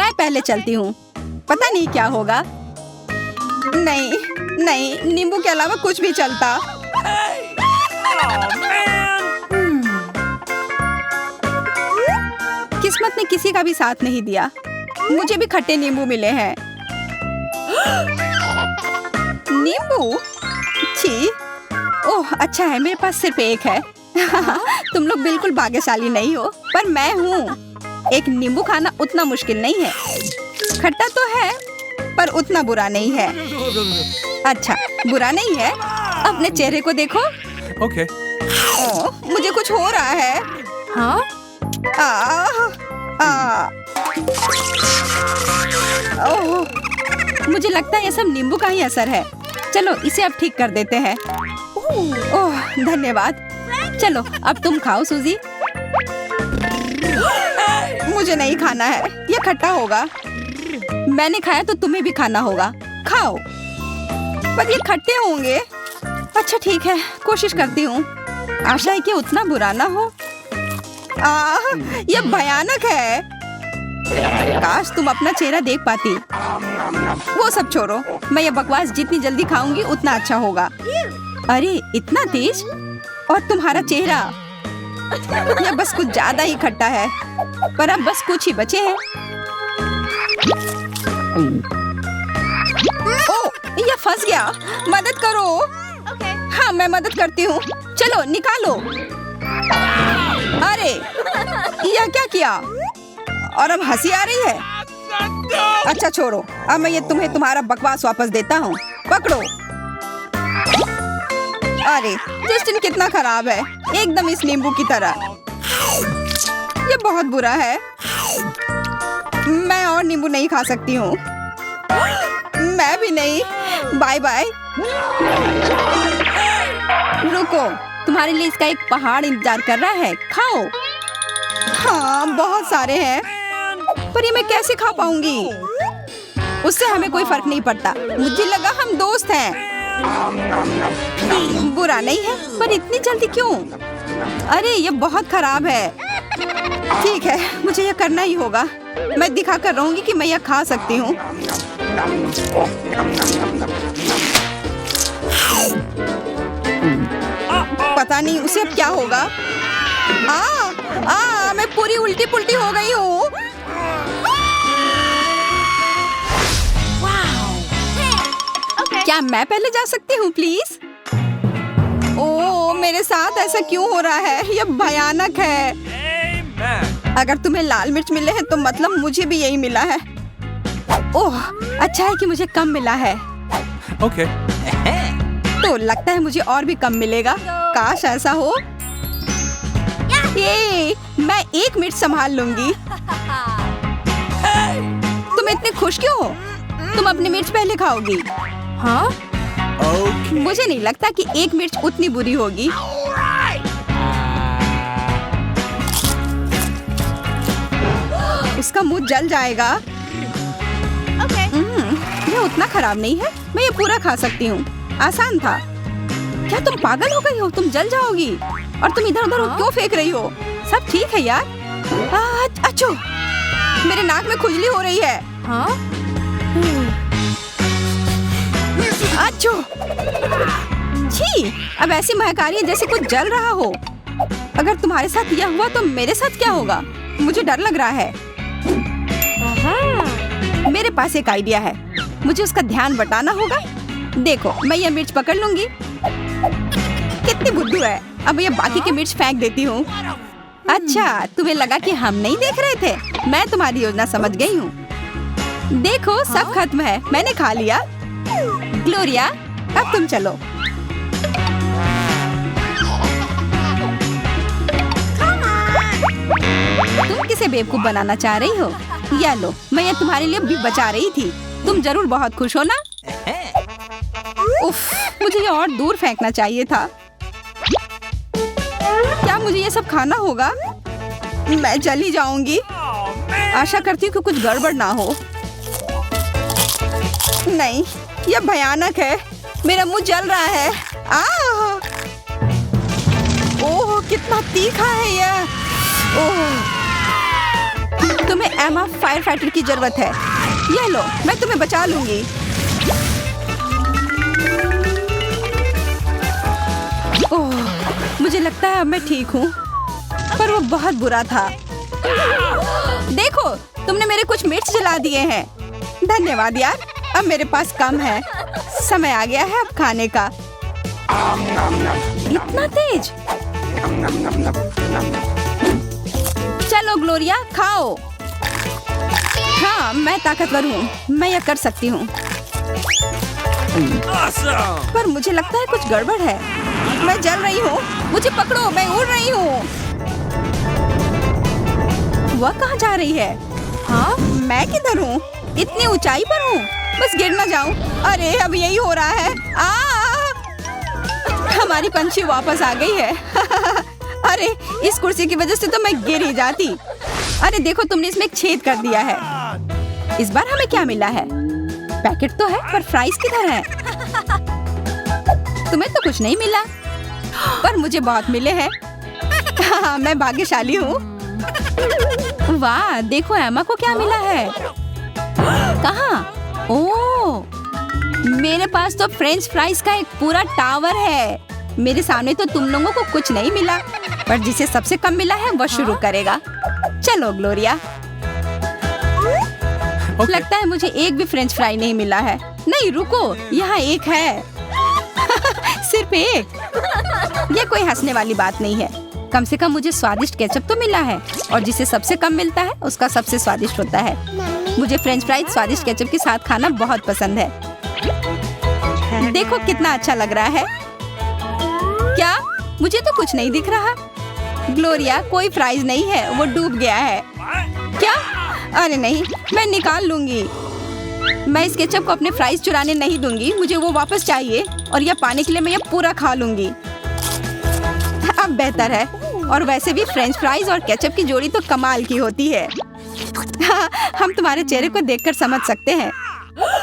मैं पहले चलती हूँ। पता नहीं क्या होगा। नहीं नहीं, नींबू के अलावा कुछ भी चलता। किस्मत ने किसी का भी साथ नहीं दिया। मुझे भी खट्टे नींबू मिले हैं। नींबू? छी। ओह अच्छा है, मेरे पास सिर्फ एक है। तुम लोग बिल्कुल भाग्यशाली नहीं हो, पर मैं हूँ। एक नींबू खाना उतना मुश्किल नहीं है। खट्टा तो है, पर उतना बुरा नहीं है। अच्छा, बुरा नहीं है। अपने चेहरे को देखो। Okay. ओह, मुझे कुछ हो रहा है। हाँ? ओह, मुझे लगता है ये सब नींबू का ही असर है। चलो इसे अब ठीक कर देते हैं। ओह धन्यवाद। चलो अब तुम खाओ सूजी। मुझे नहीं खाना है, ये खट्टा होगा। मैंने खाया तो तुम्हें भी खाना होगा। खाओ। पर ये खट्टे होंगे। अच्छा ठीक है, कोशिश करती हूँ। आशा है कि उतना बुरा ना हो। ये भयानक है। काश तुम अपना चेहरा देख पाती। वो सब छोड़ो, मैं ये बकवास जितनी जल्दी खाऊंगी उतना अच्छा होगा। अरे इतना तेज! और तुम्हारा चेहरा, यह बस कुछ ज्यादा ही खट्टा है। पर अब बस कुछ ही बचे हैं। ओह, यह फंस गया। मदद करो। हाँ मैं मदद करती हूँ। चलो निकालो। अरे यह क्या किया? और अब हंसी आ रही है। अच्छा छोड़ो, अब मैं ये तुम्हें तुम्हारा बकवास वापस देता हूँ। पकड़ो। अरे जस्टिन कितना खराब है, एकदम इस नींबू की तरह। ये बहुत बुरा है। मैं और नींबू नहीं खा सकती हूँ। मैं भी नहीं। Bye bye. रुको, तुम्हारे लिए इसका एक पहाड़ इंतजार कर रहा है। खाओ। हाँ बहुत सारे हैं, पर ये मैं कैसे खा पाऊंगी? उससे हमें कोई फर्क नहीं पड़ता। मुझे लगा हम दोस्त हैं। बुरा नहीं है, पर इतनी जल्दी क्यों? अरे ये बहुत खराब है। ठीक है, मुझे यह करना ही होगा। मैं दिखा कर रहूंगी कि मैं यह खा सकती हूँ। पता नहीं उसे अब क्या होगा। मैं पूरी उल्टी पुल्टी हो गई हूँ। क्या मैं पहले जा सकती हूँ प्लीज? ओह मेरे साथ ऐसा क्यों हो रहा है? यह भयानक है। अगर तुम्हें लाल मिर्च मिले हैं तो मतलब मुझे भी यही मिला है। ओह अच्छा है कि मुझे कम मिला है। Okay. तो लगता है मुझे और भी कम मिलेगा। काश ऐसा हो। ये मैं 1 मिनट संभाल लूंगी। तुम इतने खुश क्यों हो? तुम अपनी मिर्च पहले खाओगी। हाँ? Okay. मुझे नहीं लगता कि 1 मिर्च उतनी बुरी होगी। उसका मुंह जल जाएगा। यह उतना खराब नहीं है, मैं ये पूरा खा सकती हूँ। आसान था। क्या तुम पागल हो गई हो? तुम जल जाओगी। और तुम इधर उधर क्यों फेंक रही हो? सब ठीक है यार। अच्छो, मेरे नाक में खुजली हो रही है। हाँ? अच्छो, छी, अब ऐसी महक आ रही है जैसे कुछ जल रहा हो। अगर तुम्हारे साथ यह हुआ तो मेरे साथ क्या होगा? मुझे डर लग रहा है। मेरे पास एक आइडिया है। मुझे उसका ध्यान बटाना होगा। देखो, मैं यह मिर्च पकड़ लूंगी। कितनी बुद्धू है। अब ये बाकी के मिर्च फेंक देती हूँ। अच्छा, तुम्हें लगा कि हम नहीं देख रहे थे? मैं तुम्हारी योजना समझ गई हूँ। देखो, सब खत्म है। मैंने खा लिया। ग्लोरिया, अब तुम चलो। तुम किसे बेवकूफ बनाना चाह रही हो? या लो, मैं ये तुम्हारे लिए भी बचा रही थी। तुम जरूर बहुत खुश हो ना? उफ, मुझे ये और दूर फेंकना चाहिए था। क्या मुझे ये सब खाना होगा? मैं चली जाऊंगी। आशा करती हूँ कि कुछ गड़बड़ ना हो। नहीं, यह भयानक है। मेरा मुंह जल रहा है। ओह, कितना तीखा है यह। ओह, तुम्हें एमा, फायर फाइटर की जरूरत है। ये लो, मैं तुम्हें बचा लूंगी। ओह, मुझे लगता है अब मैं ठीक हूँ, पर वो बहुत बुरा था। देखो, तुमने मेरे कुछ मिर्च जला दिए हैं। धन्यवाद यार, अब मेरे पास कम है। समय आ गया है अब खाने का। इतना तेज? चलो ग्लोरिया, खाओ। हाँ, मैं ताकतवर हूँ, मैं यह कर सकती हूँ। पर मुझे लगता है कुछ गड़बड़ है। मैं जल रही हूँ, मुझे पकड़ो, मैं उड़ रही हूँ। वह कहाँ जा रही है? हाँ, मैं किधर हूँ? इतनी ऊंचाई पर हूँ, बस गिर ना जाऊँ। अरे अब यही हो रहा है। हमारी पंछी वापस आ गई है। अरे इस कुर्सी की वजह से तो मैं गिर ही जाती। अरे देखो, तुमने इसमें एक छेद कर दिया है। इस बार हमें क्या मिला है? पैकेट तो है, पर फ्राइज किधर है? तुम्हें तो कुछ नहीं मिला, पर मुझे बहुत मिले हैं। हाँ, मैं भाग्यशाली हूँ। वाह, देखो एमा को क्या मिला है। कहाँ? ओह, मेरे पास तो फ्रेंच फ्राइज का एक पूरा टावर है। मेरे सामने तो तुम लोगों को कुछ नहीं मिला, पर जिसे सबसे कम मिला है वो शुरू करेगा। चलो ग्लोरिया। Okay. लगता है मुझे एक भी फ्रेंच फ्राई नहीं मिला है। नहीं रुको, यहाँ एक है। सिर्फ एक। ये कोई हंसने वाली बात नहीं है। कम से कम मुझे स्वादिष्ट केचप तो मिला है, और जिसे सबसे कम मिलता है उसका सबसे स्वादिष्ट होता है। मुझे फ्रेंच फ्राइज स्वादिष्ट केचप के साथ खाना बहुत पसंद है। देखो कितना अच्छा लग रहा है। क्या? मुझे तो कुछ नहीं दिख रहा। ग्लोरिया, कोई फ्राइज नहीं है, वो डूब गया है। क्या? अरे नहीं, मैं निकाल लूंगी। मैं इस केचप को अपने फ्राइज चुराने नहीं दूंगी। मुझे वो वापस चाहिए, और यह पाने के लिए मैं ये पूरा खा लूंगी। अब बेहतर है। और वैसे भी फ्रेंच फ्राइज और केचप की जोड़ी तो कमाल की होती है। हम तुम्हारे चेहरे को देखकर समझ सकते हैं।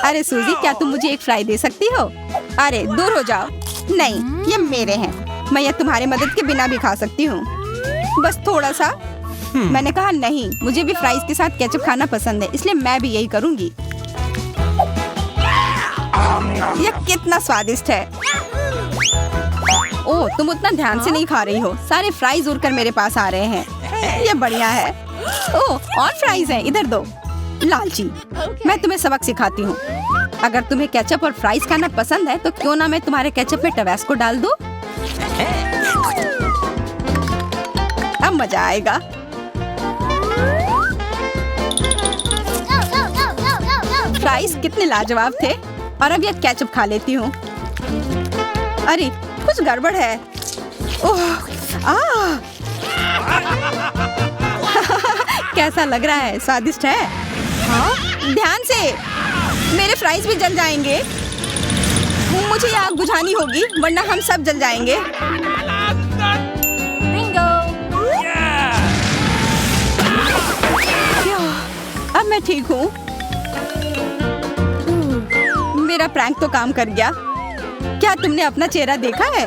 अरे सूजी, क्या तुम मुझे एक फ्राई दे सकती हो? अरे दूर हो जाओ। नहीं, ये मेरे हैं। मैं ये तुम्हारी मदद के बिना भी खा सकती हूँ, बस थोड़ा सा। मैंने कहा नहीं, मुझे भी फ्राइज के साथ केचप खाना पसंद है, इसलिए मैं भी यही करूँगी। यह कितना स्वादिष्ट है। ओह, तुम उतना ध्यान से नहीं खा रही हो। सारे फ्राइज उड़कर मेरे पास आ रहे हैं। ये बढ़िया है। ओह, और फ्राइज हैं, इधर दो। लालची, मैं तुम्हें सबक सिखाती हूँ। अगर तुम्हें केचप और फ्राइज खाना पसंद है तो क्यों ना मैं तुम्हारे केचप में टबैस्को डाल दूं? अब मजा आएगा। फ्राइज कितने लाजवाब थे, और अब यह केचप खा लेती हूँ। अरे कुछ गड़बड़ है। ओह, कैसा लग रहा है? स्वादिष्ट है? हाँ, ध्यान से, मेरे फ्राइज भी जल जाएंगे। मुझे ये आग बुझानी होगी, वरना हम सब जल जाएंगे। अब मैं ठीक हूँ। मेरा प्रैंक तो काम कर गया। क्या तुमने अपना चेहरा देखा है?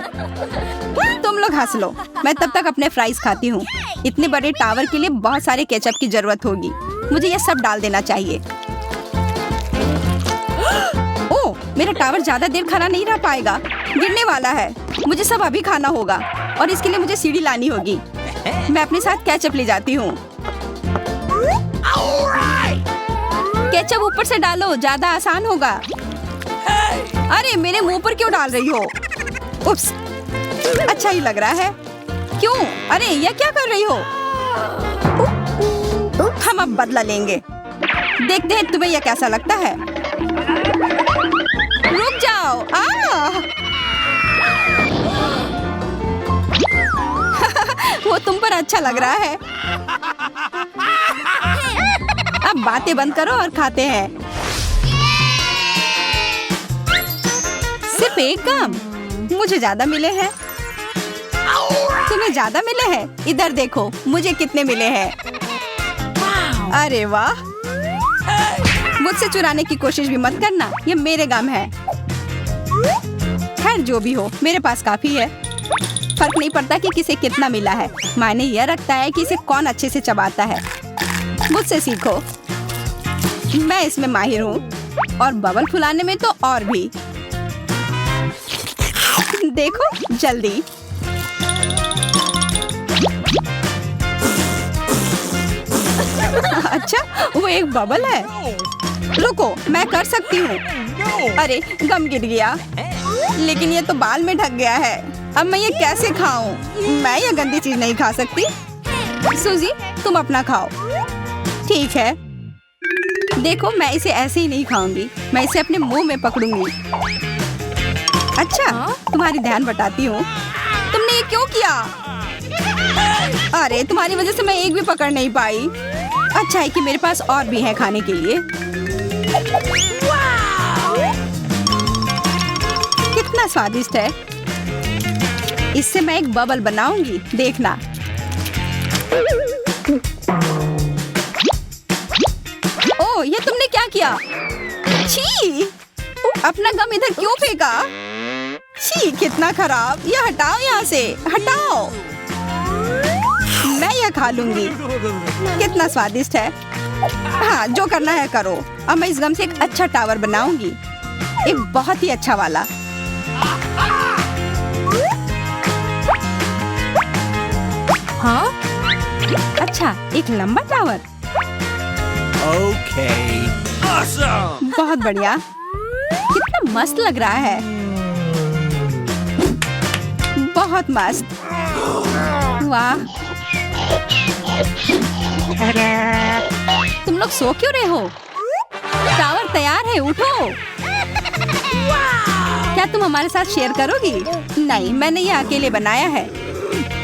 तुम लोग हंस लो, मैं तब तक अपने फ्राइज खाती हूँ। इतने बड़े टावर के लिए बहुत सारे केचप की जरूरत होगी। मुझे ये सब डाल देना चाहिए। ओह, मेरा टावर ज्यादा देर खड़ा नहीं रह पाएगा, गिरने वाला है। मुझे सब अभी खाना होगा, और इसके लिए मुझे सीढ़ी लानी होगी। मैं अपने साथ केचप ले जाती हूँ। केचप ऊपर से डालो, ज्यादा आसान होगा। अरे मेरे मुंह पर क्यों डाल रही हो? उप्स, अच्छा ही लग रहा है। क्यों? अरे ये क्या कर रही हो? हम अब बदला लेंगे। देखते हैं तुम्हें यह कैसा लगता है। रुक जाओ। वो तुम पर अच्छा लग रहा है। अब बातें बंद करो और खाते हैं। सिर्फ एक काम, मुझे ज्यादा मिले हैं। तुम्हें ज्यादा मिले हैं? इधर देखो, मुझे कितने मिले हैं। अरे वाह, मुझसे चुराने की कोशिश भी मत करना, ये मेरे गम है। खैर जो भी हो, मेरे पास काफी है। फर्क नहीं पड़ता कि किसे कितना मिला है, मायने यह रखता है कि इसे कौन अच्छे से चबाता है। मुझसे सीखो। मैं इसमें माहिर हूँ और बबल फुलाने में तो और भी। देखो जल्दी। अच्छा, वो एक बबल है। रुको, मैं कर सकती हूँ। अरे गम गिर गया, लेकिन ये तो बाल में ढक गया है। अब मैं ये कैसे खाऊं? मैं ये गंदी चीज नहीं खा सकती। सूजी, तुम अपना खाओ। ठीक है। देखो, मैं इसे ऐसे ही नहीं खाऊंगी, मैं इसे अपने मुंह में पकड़ूंगी। अच्छा, तुम्हारी ध्यान बटाती हूँ। तुमने ये क्यों किया? अरे तुम्हारी वजह से मैं एक भी पकड़ नहीं पाई। अच्छा है कि मेरे पास और भी है खाने के लिए। कितना स्वादिष्ट है। इससे मैं एक बबल बनाऊंगी, देखना। ओह, ये तुमने क्या किया? छी! अपना गम इधर क्यों फेंका? छी, कितना खराब। ये हटाओ यहाँ से, हटाओ। मैं यह खा लूंगी। कितना स्वादिष्ट है। हाँ, जो करना है करो। अब मैं इस गम से एक अच्छा टावर बनाऊंगी, एक बहुत ही अच्छा वाला। हाँ? अच्छा, एक लंबा टावर। Okay. Awesome. बहुत बढ़िया। कितना मस्त लग रहा है। बहुत मस्त। वाह। तुम लोग सो क्यों रहे हो? टावर तैयार है, उठो। क्या तुम हमारे साथ शेयर करोगी? नहीं, मैंने ये अकेले बनाया है।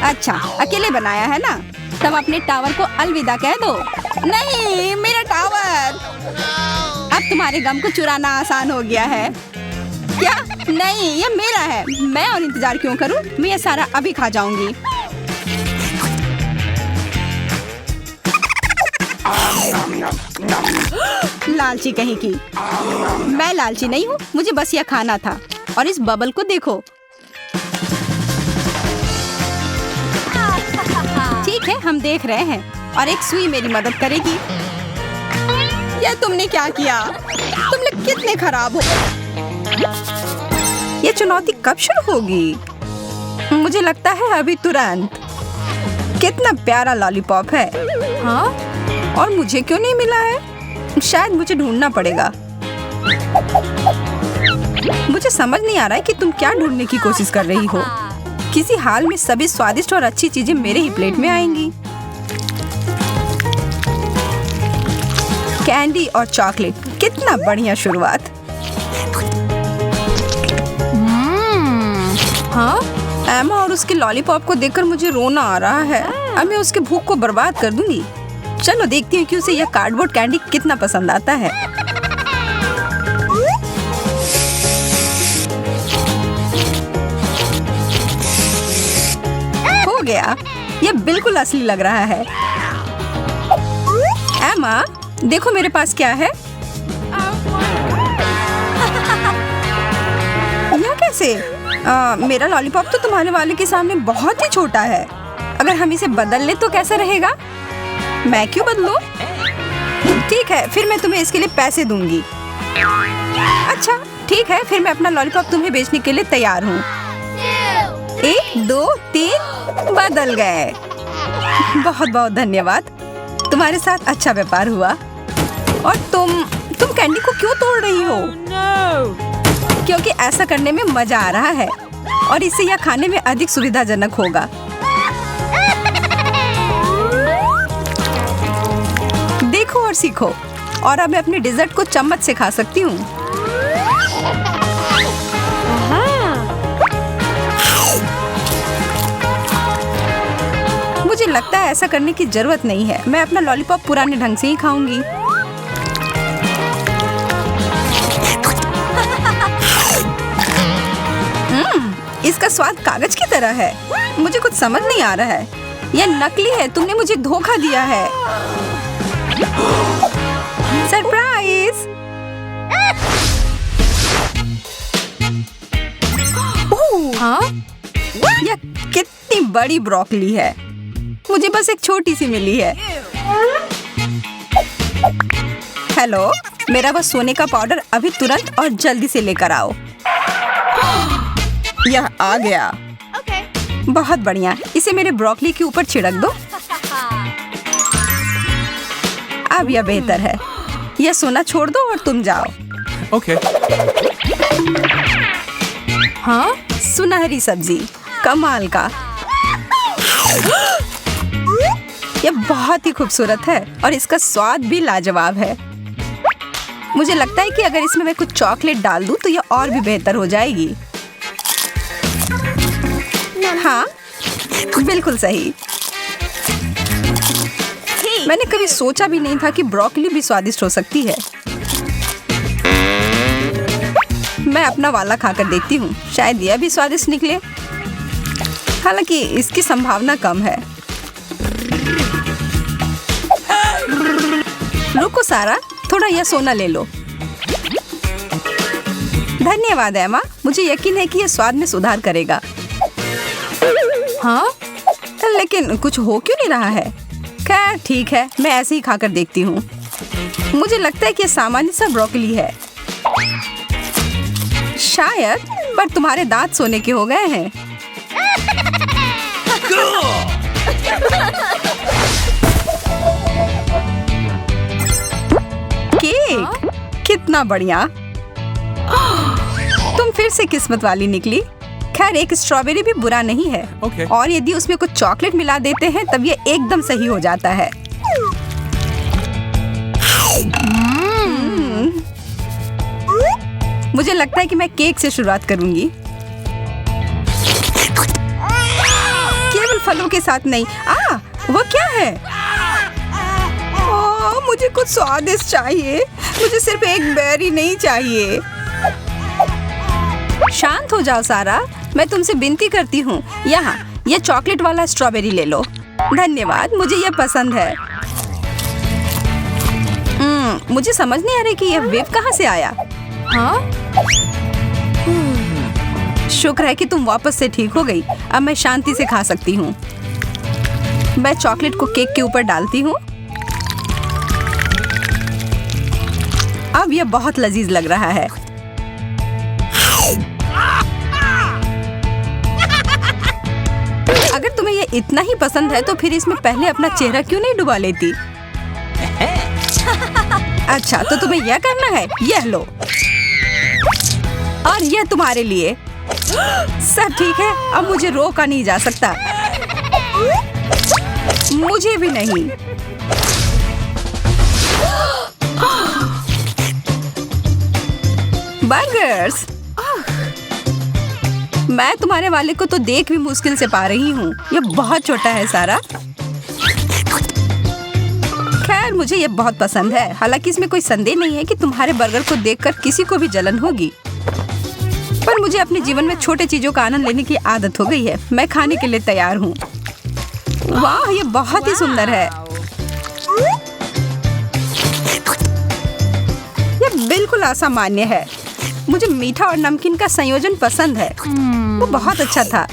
अच्छा, अकेले बनाया है ना? तब अपने टावर को अलविदा कह दो। नहीं, मेरा टावर। अब तुम्हारे गम को चुराना आसान हो गया है। क्या? नहीं, ये मेरा है। मैं और इंतजार क्यों करूं? मैं ये सारा अभी खा जाऊंगी। लालची कहीं की। मैं लालची नहीं हूँ, मुझे बस यह खाना था। और इस बबल को देखो। ठीक है, हम देख रहे हैं और एक सुई मेरी मदद करेगी। यह तुमने क्या किया? तुम लोग कितने खराब हो। ये चुनौती कब शुरू होगी? मुझे लगता है अभी तुरंत। कितना प्यारा लॉलीपॉप है। हाँ? और मुझे क्यों नहीं मिला है? शायद मुझे ढूंढना पड़ेगा। मुझे समझ नहीं आ रहा है कि तुम क्या ढूंढने की कोशिश कर रही हो। किसी हाल में सभी स्वादिष्ट और अच्छी चीजें मेरे ही प्लेट में आएंगी। कैंडी और चॉकलेट, कितना बढ़िया शुरुआत। हाँ? एमा और उसके लॉलीपॉप को देखकर मुझे रोना आ रहा है। अब मैं उसके भूख को बर्बाद कर दूंगी। चलो देखती हूँ कि उसे यह कार्डबोर्ड कैंडी कितना पसंद आता है। हो गया, यह बिल्कुल असली लग रहा है। एमा, देखो मेरे पास क्या है। यह कैसे? मेरा लॉलीपॉप तो तुम्हारे वाले के सामने बहुत ही छोटा है। अगर हम इसे बदल ले तो कैसा रहेगा? मैं क्यों बदलूं? ठीक है, फिर मैं तुम्हें इसके लिए पैसे दूंगी। अच्छा, ठीक है, फिर मैं अपना लॉलीपॉप तुम्हें बेचने के लिए तैयार हूँ। 1, 2, 3, बदल गए। बहुत बहुत धन्यवाद। तुम्हारे साथ अच्छा व्यापार हुआ। और तुम कैंडी को क्यों तोड़ रही हो? क्योंकि ऐसा करने में मजा आ रहा है और इससे यह खाने में अधिक सुविधाजनक होगा। देखो और सीखो। और अब मैं अपने डेजर्ट को चम्मच से खा सकती हूँ। मुझे लगता है ऐसा करने की जरूरत नहीं है। मैं अपना लॉलीपॉप पुराने ढंग से ही खाऊंगी। इसका स्वाद कागज की तरह है। मुझे कुछ समझ नहीं आ रहा है। यह नकली है। तुमने मुझे धोखा दिया है। सरप्राइज! हाँ? यह कितनी बड़ी ब्रोकली है। मुझे बस एक छोटी सी मिली है। हेलो, मेरा वो सोने का पाउडर अभी तुरंत और जल्दी से लेकर आओ। यह आ गया। बहुत बढ़िया, इसे मेरे ब्रोकली के ऊपर छिड़क दो। अब यह बेहतर है। यह सोना छोड़ दो और तुम जाओ। Okay. हाँ, सुनहरी सब्जी, कमाल का। यह बहुत ही खूबसूरत है और इसका स्वाद भी लाजवाब है। मुझे लगता है कि अगर इसमें मैं कुछ चॉकलेट डाल दूं तो यह और भी बेहतर हो जाएगी। हाँ, बिल्कुल सही। मैंने कभी सोचा भी नहीं था कि ब्रोकली भी स्वादिष्ट हो सकती है। मैं अपना वाला खाकर देखती हूँ, शायद यह भी स्वादिष्ट निकले। हालांकि इसकी संभावना कम है। रुको सारा, थोड़ा यह सोना ले लो। धन्यवाद एमा, मुझे यकीन है कि यह स्वाद में सुधार करेगा। हाँ, लेकिन कुछ हो क्यों नहीं रहा है? खैर ठीक है, मैं ऐसे ही खाकर देखती हूँ। मुझे लगता है कि यह सामान्य सा ब्रोकली है शायद, पर तुम्हारे दांत सोने के हो गए हैं। केक, कितना बढ़िया। तुम फिर से किस्मत वाली निकली। खैर, एक स्ट्रॉबेरी भी बुरा नहीं है। Okay. और यदि उसमें कुछ चॉकलेट मिला देते हैं तब ये एकदम सही हो जाता है। मुझे लगता है कि मैं केक से शुरुआत करूंगी। केवल फलों के साथ नहीं। वो क्या है? मुझे कुछ स्वादिष्ट चाहिए। मुझे सिर्फ एक बेरी नहीं चाहिए। शांत हो जाओ सारा, मैं तुमसे विनती करती हूँ। यहाँ ये चॉकलेट वाला स्ट्रॉबेरी ले लो। धन्यवाद, मुझे यह पसंद है। मुझे समझ नहीं आ रही कि यह वेव कहाँ से आया। हाँ? शुक्र है कि तुम वापस से ठीक हो गई। अब मैं शांति से खा सकती हूँ। मैं चॉकलेट को केक के ऊपर डालती हूँ। अब यह बहुत लजीज लग रहा है। अगर तुम्हें यह इतना ही पसंद है तो फिर इसमें पहले अपना चेहरा क्यों नहीं डुबा लेती? अच्छा, तो तुम्हें यह करना है। यह लो, और यह तुम्हारे लिए। सब ठीक है, अब मुझे रोका नहीं जा सकता। मुझे भी नहीं। बर्गर्स, मैं तुम्हारे वाले को तो देख भी मुश्किल से पा रही हूँ। ये बहुत छोटा है सारा। खैर, मुझे ये बहुत पसंद है। हालांकि इसमें कोई संदेह नहीं है कि तुम्हारे बर्गर को देखकर किसी को भी जलन होगी। पर मुझे अपने जीवन में छोटे चीजों का आनंद लेने की आदत हो गई है। मैं खाने के लिए तैयार हूँ। वाह, ये बहुत ही सुंदर है। ये बिल्कुल असामान्य है। मुझे मीठा और नमकीन का संयोजन पसंद है। वो बहुत अच्छा था।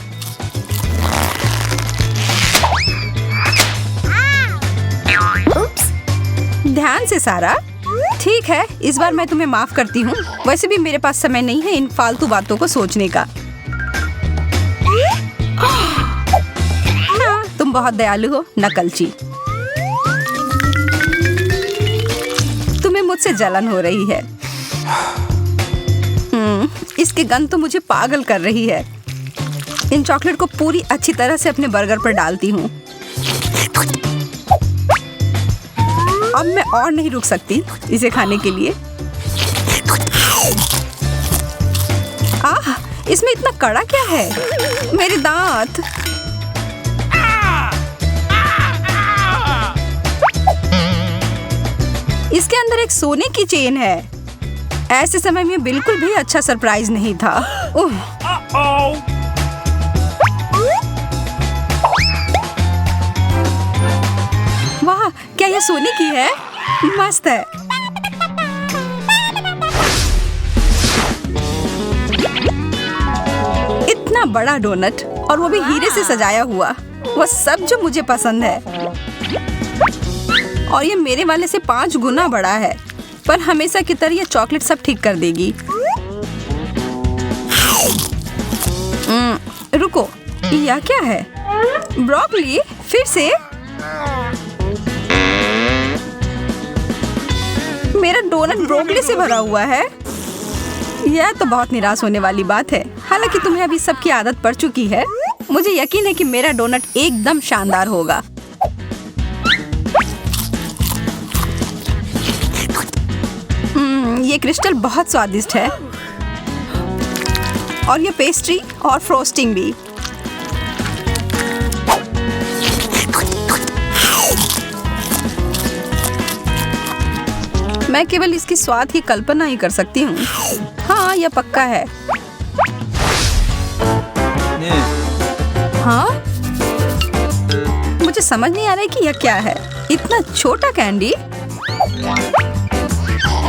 ध्यान से सारा। ठीक है, इस बार मैं तुम्हें माफ करती हूँ। वैसे भी मेरे पास समय नहीं है इन फालतू बातों को सोचने का। हाँ, तुम बहुत दयालु हो, नकलची। तुम्हें मुझसे जलन हो रही है। इसकी गंध तो मुझे पागल कर रही है। इन चॉकलेट को पूरी अच्छी तरह से अपने बर्गर पर डालती हूँ। अब मैं और नहीं रुक सकती इसे खाने के लिए। इसमें इतना कड़ा क्या है? मेरे दांत। इसके अंदर एक सोने की चेन है। ऐसे समय में बिल्कुल भी अच्छा सरप्राइज नहीं था। वाह, क्या यह सोने की है? मस्त है। इतना बड़ा डोनट, और वो भी हीरे से सजाया हुआ। वह सब जो मुझे पसंद है। और ये मेरे वाले से 5 गुना बड़ा है। पर हमेशा की तरह ये चॉकलेट सब ठीक कर देगी। रुको, यह क्या है? ब्रोकली फिर से? मेरा डोनट ब्रोकली से भरा हुआ है। यह तो बहुत निराश होने वाली बात है। हालांकि तुम्हें अभी सबकी आदत पड़ चुकी है। मुझे यकीन है कि मेरा डोनट एकदम शानदार होगा। ये क्रिस्टल बहुत स्वादिष्ट है और ये पेस्ट्री और फ्रोस्टिंग भी। मैं केवल इसकी स्वाद की कल्पना ही कर सकती हूँ। हाँ, यह पक्का है। हाँ, मुझे समझ नहीं आ रहा है कि यह क्या है। इतना छोटा कैंडी।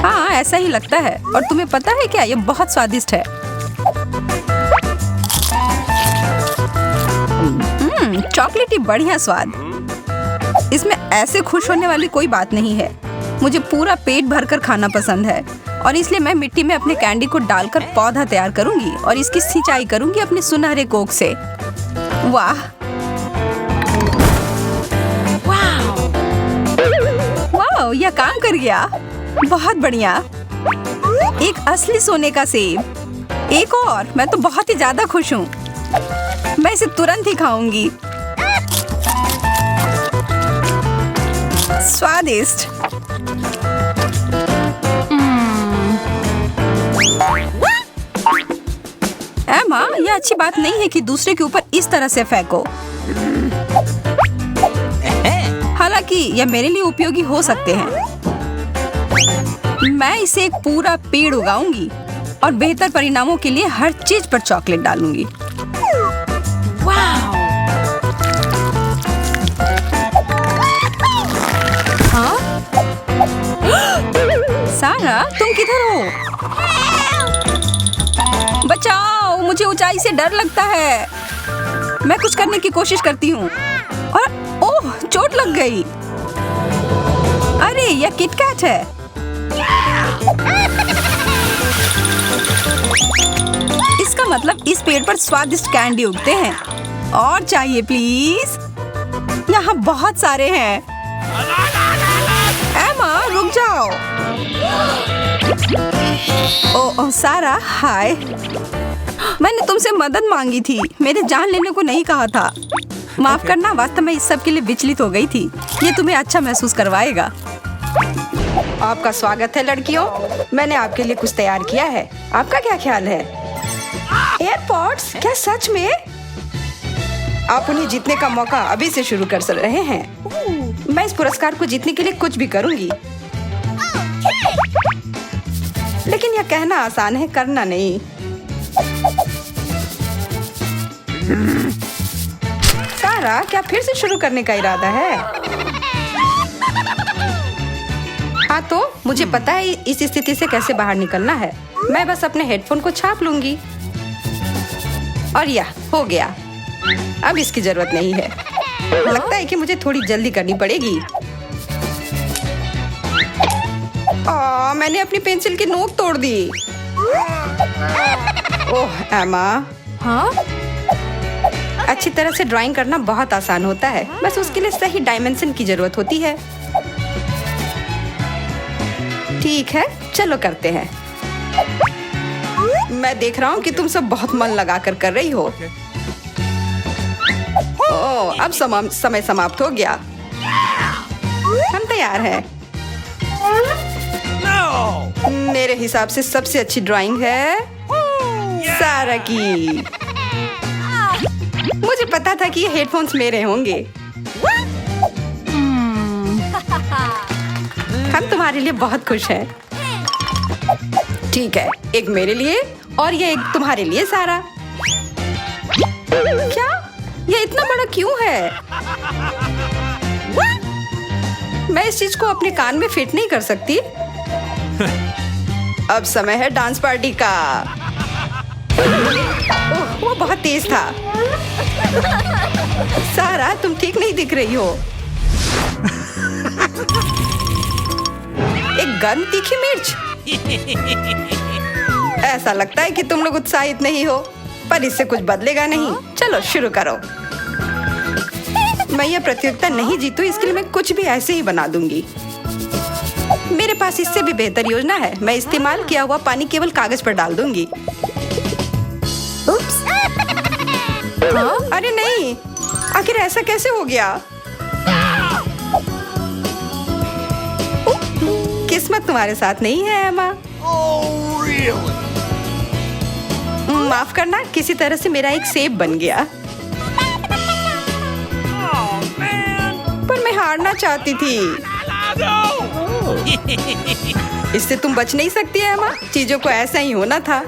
हाँ, ऐसा ही लगता है। और तुम्हें पता है क्या, यह बहुत स्वादिष्ट है। चॉकलेटी बढ़िया स्वाद। इसमें ऐसे खुश होने वाली कोई बात नहीं है। मुझे पूरा पेट भरकर खाना पसंद है और इसलिए मैं मिट्टी में अपने कैंडी को डालकर पौधा तैयार करूंगी और इसकी सिंचाई करूंगी अपने सुनहरे कोक से। वाह, वाह, यह काम कर गया। बहुत बढ़िया। एक असली सोने का सेब। एक और। मैं तो बहुत ही ज्यादा खुश हूँ। मैं इसे तुरंत ही खाऊंगी। स्वादिष्ट। एमा, यह अच्छी बात नहीं है कि दूसरे के ऊपर इस तरह से फेंको। हालांकि यह मेरे लिए उपयोगी हो सकते हैं। मैं इसे एक पूरा पेड़ उगाऊंगी और बेहतर परिणामों के लिए हर चीज पर चॉकलेट डालूंगी। हाँ? सारा, तुम किधर हो? बचाओ, मुझे ऊंचाई से डर लगता है। मैं कुछ करने की कोशिश करती हूँ और ओह, चोट लग गई। अरे, यह किटकैट है। इसका मतलब इस पेड़ पर स्वादिष्ट कैंडी उगते हैं। और चाहिए प्लीज। यहाँ बहुत सारे हैं। एमा, रुक जाओ। ओह सारा, हाय। मैंने तुमसे मदद मांगी थी, मेरे जान लेने को नहीं कहा था। माफ करना, वास्तव में इस सब के लिए विचलित हो गई थी। ये तुम्हें अच्छा महसूस करवाएगा। आपका स्वागत है लड़कियों। मैंने आपके लिए कुछ तैयार किया है। आपका क्या ख्याल है? एयरपॉड्स? क्या सच में? आप उन्हें जीतने का मौका अभी से शुरू कर रहे हैं। मैं इस पुरस्कार को जीतने के लिए कुछ भी करूंगी। लेकिन यह कहना आसान है, करना नहीं। सारा, क्या फिर से शुरू करने का इरादा है? हाँ, तो मुझे पता है इस स्थिति से कैसे बाहर निकलना है। मैं बस अपने हेडफोन को छाप लूंगी और यह हो गया। अब इसकी जरूरत नहीं है। लगता है कि मुझे थोड़ी जल्दी करनी पड़ेगी। मैंने अपनी पेंसिल की नोक तोड़ दी। ओह एमा। हाँ? अच्छी तरह से ड्राइंग करना बहुत आसान होता है। बस उसके लिए सही डायमेंशन की जरूरत होती है। ठीक है, चलो करते हैं। मैं देख रहा हूँ कि तुम सब बहुत मन लगाकर कर रही हो। ओह, अब समय समाप्त हो गया। हम तैयार हैं। मेरे हिसाब से सबसे अच्छी ड्राइंग है सारा की। मुझे पता था कि ये हेडफोन्स मेरे होंगे। हम तुम्हारे लिए बहुत खुश हैं। ठीक है, एक मेरे लिए और ये एक तुम्हारे लिए सारा। क्या? ये इतना बड़ा क्यों है? मैं इस चीज को अपने कान में फिट नहीं कर सकती। अब समय है डांस पार्टी का। ओह, वो बहुत तेज था। सारा, तुम ठीक नहीं दिख रही हो। एक गर्म तीखी मिर्च। ऐसा लगता है कि तुम लोग उत्साहित नहीं हो, पर इससे कुछ बदलेगा नहीं। चलो शुरू करो। मैं यह प्रतियोगिता नहीं जीतू, इसके लिए मैं कुछ भी ऐसे ही बना दूंगी। मेरे पास इससे भी बेहतर योजना है। मैं इस्तेमाल किया हुआ पानी केवल कागज पर डाल दूंगी। उप्स। हाँ? अरे नहीं, आखिर ऐसा कैसे हो गया? किस्मत तुम्हारे साथ नहीं है एमा। Oh, really? माफ करना, किसी तरह से मेरा एक सेब बन गया। Oh, man. पर मैं हारना चाहती थी। इससे तुम बच नहीं सकती एमा। चीजों को ऐसा ही होना था।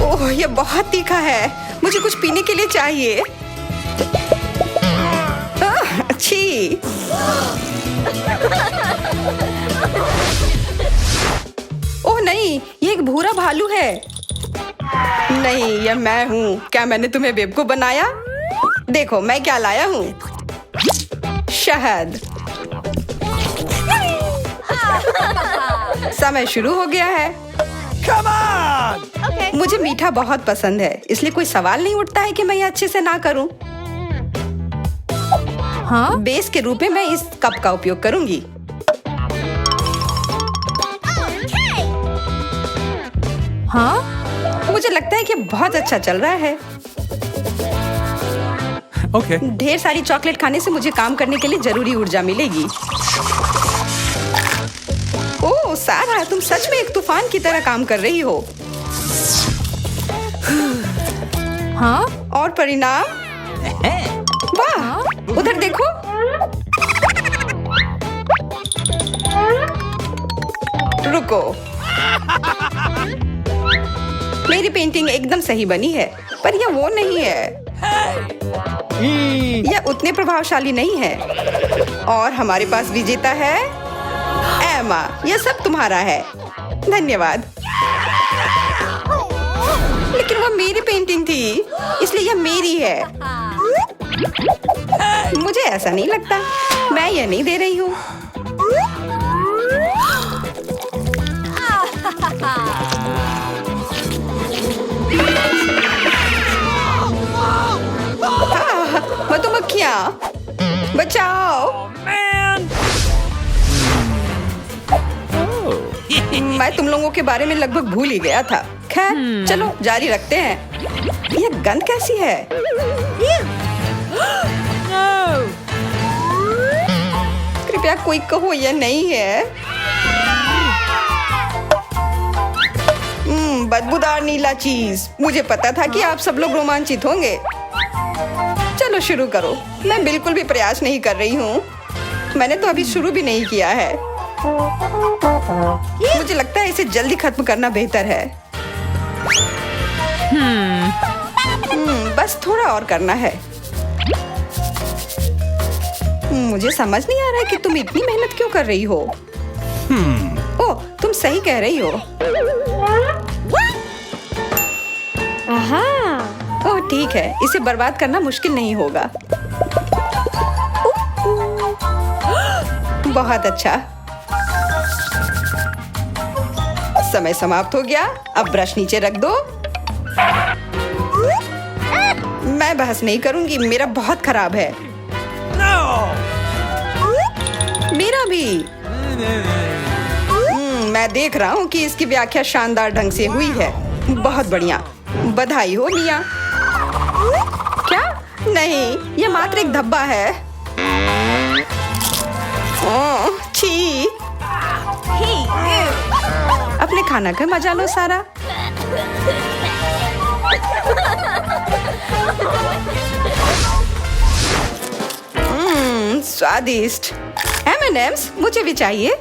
ओह, ये बहुत तीखा है। मुझे कुछ पीने के लिए चाहिए। छी। ओह नहीं, ये एक भूरा भालू है। नहीं, यह मैं हूँ। क्या मैंने तुम्हें बेवकूफ बनाया? देखो मैं क्या लाया हूँ। शहद। समय शुरू हो गया है। Come on! मुझे मीठा बहुत पसंद है, इसलिए कोई सवाल नहीं उठता है कि मैं ये अच्छे से ना करूं। हाँ? बेस के रूप में मैं इस कप का उपयोग करूंगी। हाँ? मुझे लगता है कि बहुत अच्छा चल रहा है। Okay. ढेर सारी चॉकलेट खाने से मुझे काम करने के लिए जरूरी ऊर्जा मिलेगी। ओह सारा, तुम सच में एक तूफान की तरह काम कर रही हो। हाँ? और परिणाम? वाह, उधर देखो। रुको, मेरी पेंटिंग एकदम सही बनी है, पर यह वो नहीं है। यह उतने प्रभावशाली नहीं है। और हमारे पास विजेता है एमा। यह सब तुम्हारा है। धन्यवाद। लेकिन वह मेरी पेंटिंग थी, इसलिए यह मेरी है। मुझे ऐसा नहीं लगता। मैं यह नहीं दे रही हूँ। मधुमक्खियाँ, बचाओ। Man! मैं तुम लोगों के बारे में लगभग भूल ही गया था। खैर, चलो जारी रखते हैं। यह गंध कैसी है? कृपया कोई कहो यह नहीं है। बदबूदार नीला चीज। मुझे पता था कि आप सब लोग रोमांचित होंगे। चलो शुरू करो। मैं बिल्कुल भी प्रयास नहीं कर रही हूँ। मैंने तो अभी शुरू भी नहीं किया है। मुझे लगता है इसे जल्दी खत्म करना बेहतर है। बस थोड़ा और करना है। मुझे समझ नहीं आ रहा है कि तुम इतनी मेहनत क्यों कर रही हो। ओह, तुम सही कह रही हो। ओह ठीक है, इसे बर्बाद करना मुश्किल नहीं होगा। बहुत अच्छा। समय समाप्त हो गया। अब ब्रश नीचे रख दो। मैं बहस नहीं करूंगी, मेरा बहुत खराब है। No! मेरा भी। मैं देख रहा हूँ कि इसकी व्याख्या शानदार ढंग से हुई है। बहुत बढ़िया, बधाई हो निया। क्या? नहीं, यह मात्र एक धब्बा है। ओह, छी। अपने खाना का मजा लो सारा। स्वादिष्ट। M&M's मुझे भी चाहिए।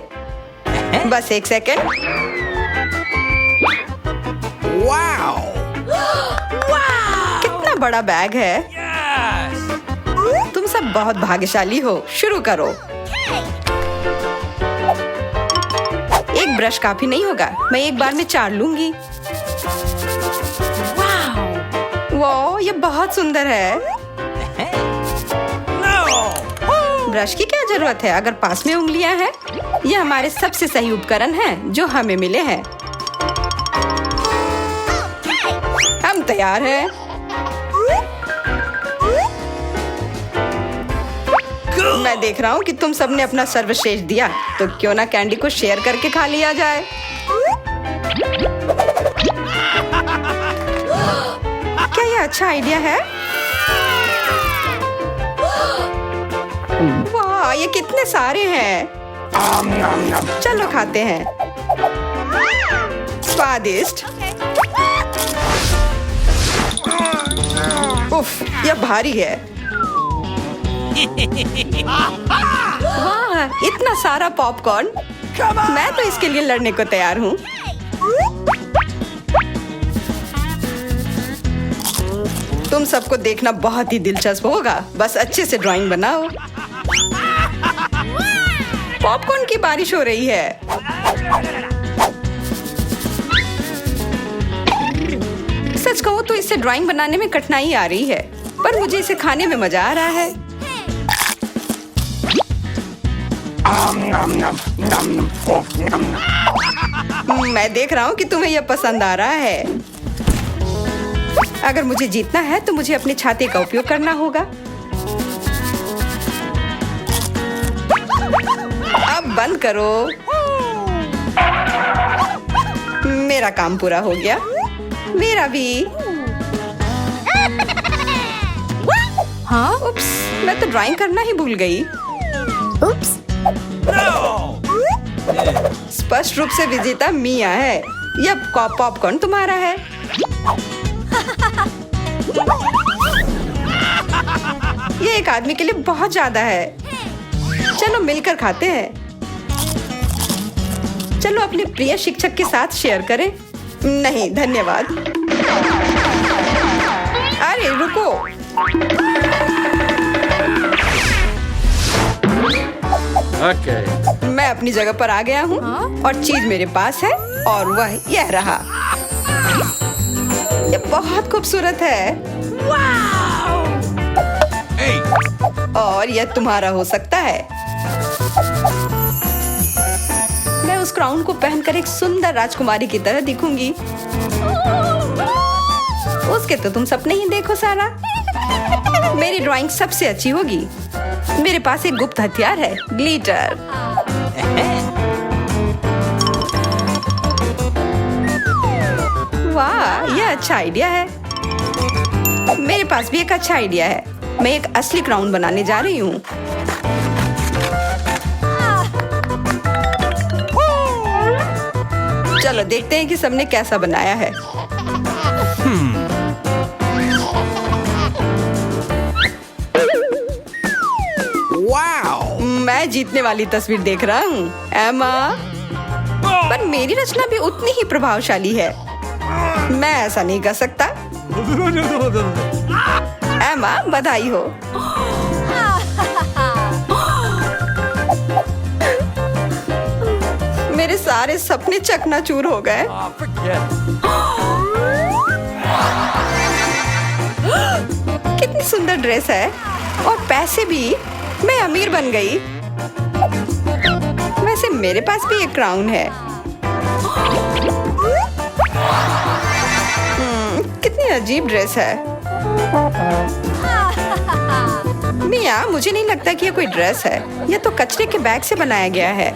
बस एक सेकंड। Wow! कितना बड़ा बैग है। Yes! तुम सब बहुत भाग्यशाली हो। शुरू करो। एक ब्रश काफी नहीं होगा। मैं एक बार में 4 लूंगी। वाह, ये बहुत सुंदर है। No! ब्रश की क्या जरूरत है अगर पास में उंगलियां हैं? ये हमारे सबसे सही उपकरण हैं जो हमें मिले हैं। हम तैयार हैं। मैं देख रहा हूँ कि तुम सबने अपना सर्वश्रेष्ठ दिया, तो क्यों ना कैंडी को शेयर करके खा लिया जाए। क्या ये अच्छा आइडिया है? वाह, ये कितने सारे हैं। चलो खाते हैं। स्वादिष्ट। उफ, यह भारी है। वाह, इतना सारा पॉपकॉर्न। मैं तो इसके लिए लड़ने को तैयार हूँ। तुम सबको देखना बहुत ही दिलचस्प होगा। बस अच्छे से ड्राइंग बनाओ। पॉपकॉर्न की बारिश हो रही है। सच कहूँ तो इससे ड्राइंग बनाने में कठिनाई आ रही है, पर मुझे इसे खाने में मजा आ रहा है। मैं देख रहा हूँ कि तुम्हें यह पसंद आ रहा है। अगर मुझे जीतना है तो मुझे अपनी छाती का उपयोग करना होगा। अब बंद करो। मेरा काम पूरा हो गया। मेरा भी। हाँ, उप्स, मैं तो ड्राइंग करना ही भूल गई। उप्स। No! स्पष्ट रूप से विजेता मिया है। यह पॉपकॉर्न तुम्हारा है। ये एक आदमी के लिए बहुत ज्यादा है। चलो मिलकर खाते हैं। चलो अपने प्रिय शिक्षक के साथ शेयर करें। नहीं, धन्यवाद। अरे रुको। Okay. मैं अपनी जगह पर आ गया हूँ और चीज मेरे पास है और वह यह रहा। ये बहुत खूबसूरत है। Hey! और यह तुम्हारा हो सकता है। मैं उस क्राउन को पहनकर एक सुंदर राजकुमारी की तरह दिखूंगी। उसके तो तुम सपने ही देखो सारा। मेरी ड्राइंग सबसे अच्छी होगी। मेरे पास एक गुप्त हथियार है, ग्लिटर। वाह, यह अच्छा आइडिया है। मेरे पास भी एक अच्छा आइडिया है। मैं एक असली क्राउन बनाने जा रही हूँ। चलो देखते हैं कि सबने कैसा बनाया है। Wow! मैं जीतने वाली तस्वीर देख रहा हूँ, एमा। पर मेरी रचना भी उतनी ही प्रभावशाली है। मैं ऐसा नहीं कर सकता। एमा, बधाई हो। मेरे सारे सपने चकनाचूर हो गए। Oh, forget it. कितनी सुंदर ड्रेस है और पैसे भी। मैं अमीर बन गई। वैसे मेरे पास भी एक क्राउन है। कितनी अजीब ड्रेस है। मिया, मुझे नहीं लगता कि यह कोई ड्रेस है। यह तो कचरे के बैग से बनाया गया है।